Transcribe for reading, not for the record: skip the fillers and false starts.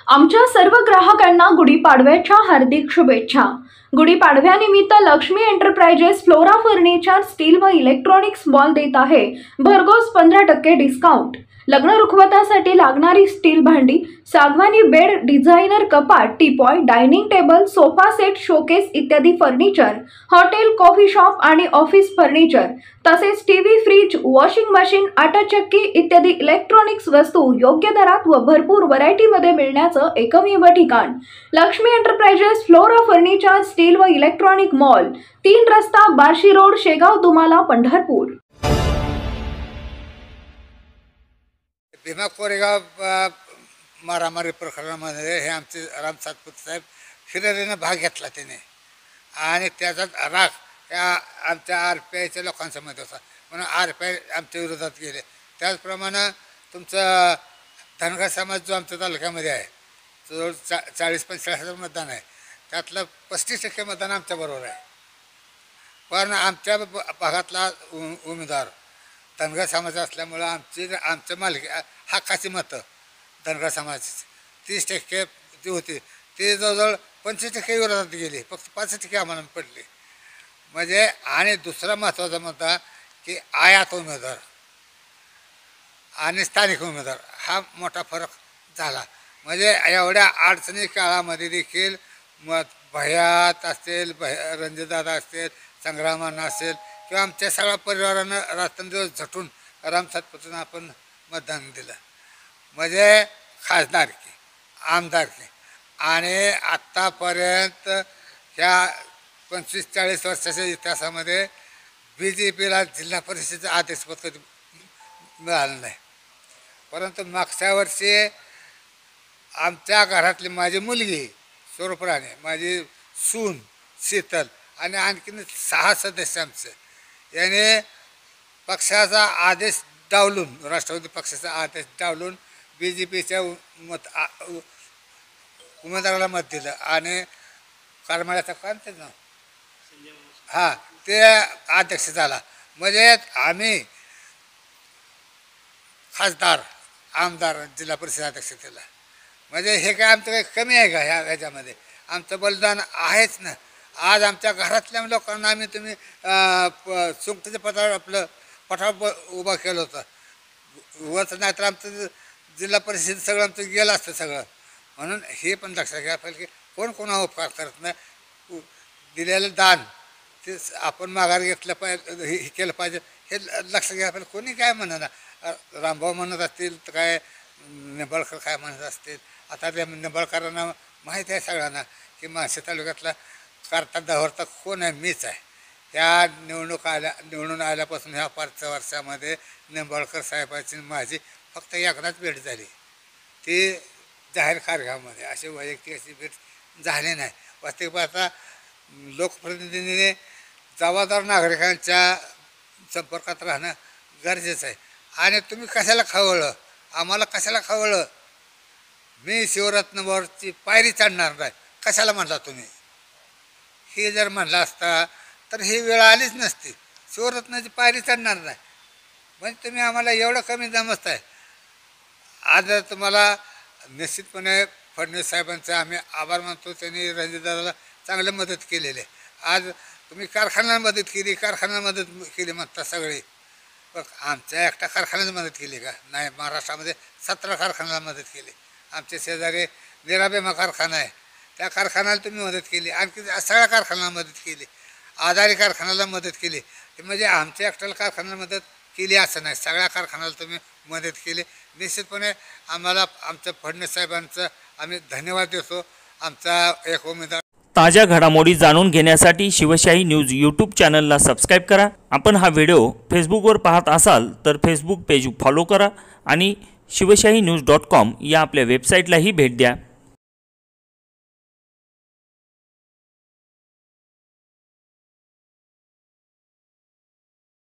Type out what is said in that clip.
आमच्या सर्व ग्राहकांना गुढीपाडव्याच्या हार्दिक शुभेच्छा। गुढीपाडव्यानिमित्त Lakshmi enterprises flora furniture steel व इलेक्ट्रॉनिक्स मॉल देत आहे भरघोस 15% डिस्काउंट। लग्न रुखवतासाठी लागणारी स्टील भांडी, सागवानी बेड, डिझायनर कपाट, teapoy, dining table, sofa set, showcase इत्यादी फर्निचर, हॉटेल, कॉफी शॉप आणि ऑफिस फर्निचर, तसेच टीव्ही, फ्रीज, वॉशिंग मशीन, आटा चक्की इत्यादी इलेक्ट्रॉनिक्स वस्तू योग्य दरात व भरपूर व्हरायटीमध्ये मिळण्याचं एकमेव ठिकाण Lakshmi enterprises flora furniture steel व इलेक्ट्रॉनिक मॉल, 3 रस्ता, बार्शी रोड, शेगाव, दुमाला, पंढरपूर। भीमा कोरेगाव मारामारी प्रकरणामध्ये हे आमचे राम सातपुते साहेब हिरिरीनं भाग घेतला त्याने आणि त्याचा राग या आमच्या RPIच्या लोकांच्यामध्ये होता, म्हणून RPI आमच्या विरोधात गेले। त्याचप्रमाणे तुमचं धनगर समाज जो आमच्या तालुक्यामध्ये आहे जवळ 40-45 मतदान आहे, त्यातलं 35% मतदान आमच्याबरोबर आहे। पण आमच्या भागातला उमेदवार धनगर समाज असल्यामुळं आमचं मालकी हक्काची मतं धनगर समाजाची 30% जी होती ती जवळजवळ 25% विरोधात गेली, फक्त 5% आम्हाला पडली। म्हणजे आणि दुसरा महत्त्वाचा मुद्दा की आयात उमेदवार आणि स्थानिक उमेदवार हा मोठा फरक झाला। म्हणजे एवढ्या अडचणी काळामध्ये देखील भयात असेल, रणजितदादा असतील, संग्रामांना असेल किंवा आमच्या सगळ्या परिवारानं रात्रंदिवस झटून राम सातपुतेंना आपण मतदान दिलं। म्हणजे खासदारकी, आमदारकी आणि आत्तापर्यंत ह्या 25-40 वर्षाच्या इतिहासामध्ये BJPला जिल्हा परिषदेचं अध्यक्षपद कधी मिळालं नाही। परंतु मागच्या वर्षी आमच्या घरातली माझी मुलगी स्वरूपराणी, माझी सून शीतल आणि आणखीन 6 सदस्य आमचे याने पक्षाचा आदेश डावलून, राष्ट्रवादी पक्षाचा आदेश डावलून BJPच्या उमेदवाराला मत दिलं आणि करमाळ्याचा काय ते नाव हां ते अध्यक्ष झाला। म्हणजे आम्ही खासदार, आमदार, जिल्हा परिषद अध्यक्ष केला। म्हणजे हे काय आमचं काही कमी आहे का ह्याच्यामध्ये? आमचं बलिदान आहेच ना। आज आमच्या घरातल्या लोकांना आम्ही तुम्ही सुंकटीच्या पठार उभा केलं होतं, उगाच नाही तर आमचं जिल्हा परिषद सगळं आमचं गेलं असतं सगळं। म्हणून हे पण लक्षात घ्या पाहिजे की कोण कोणा उपकार करत नाही, दिलेलं दान ते आपण माघार घेतलं पाहिजे, हे केलं पाहिजे हे लक्षात घ्या पाहिजे। कोणी काय म्हणणार, रामभाऊ म्हणत असतील तर काय निंबाळकर काय म्हणत असतील। आता त्या निंबाळकरांना माहीत आहे सगळ्यांना की माळशे तालुक्यातला करता धवरता कोण आहे, मीच आहे। त्या निवडून आल्यापासून ह्या 5 वर्षामध्ये निंबाळकर साहेबांची माझी फक्त एकदाच भेट झाली, ती जाहीर कार्यक्रमामध्ये, अशी वैयक्तिक अशी भेट झाली नाही। वास्तविक पाहता लोकप्रतिनिधीने जबाबदार नागरिकांच्या संपर्कात राहणं गरजेचं आहे। आणि तुम्ही कशाला खवळलं, आम्हाला कशाला खवळलं? मी शिवरत्नवरची पायरी चढणार नाही कशाला म्हणला तुम्ही? हे जर म्हणला असता तर ही वेळ आलीच नसती, शिवरत्नाची पायरी चढणार नाही। म्हणजे तुम्ही आम्हाला एवढं कमी समजताय। आज तुम्हाला निश्चितपणे फडणवीस साहेबांचा आम्ही आभार मानतो, त्यांनी रणजितदादाला चांगली मदत केलेली आहे। आज तुम्ही कारखान्याला मदत केली म्हणता सगळे, बघ आमच्या एकटा कारखान्याला मदत केली का? नाही, महाराष्ट्रामध्ये 17 कारखान्याला मदत केली। आमच्या शेजारी निराबेमा कारखाना आहे, त्या कारखान्याला तुम्ही मदत केली, आणखी सगळ्या कारखान्याला मदत केली, आधारी कारखान्याला मदत केली। म्हणजे आमच्या एकट्याला कारखान्याला मदत केली असं नाही, सगळ्या कारखान्याला तुम्ही मदत केली। निश्चितपणे आम्हाला आमच्या फडणवीस साहेबांचं आम्ही धन्यवाद देतो। आमचा एक उमेदवार। ताज्या घडामोडी जाणून घेण्यासाठी शिवशाही न्यूज यूट्यूब चॅनलला सबस्क्राईब करा। आपण हा व्हिडिओ फेसबुकवर पाहत असाल तर फेसबुक पेज फॉलो करा आणि शिवशाही न्यूज.com या आपल्या वेबसाईटलाही भेट द्या।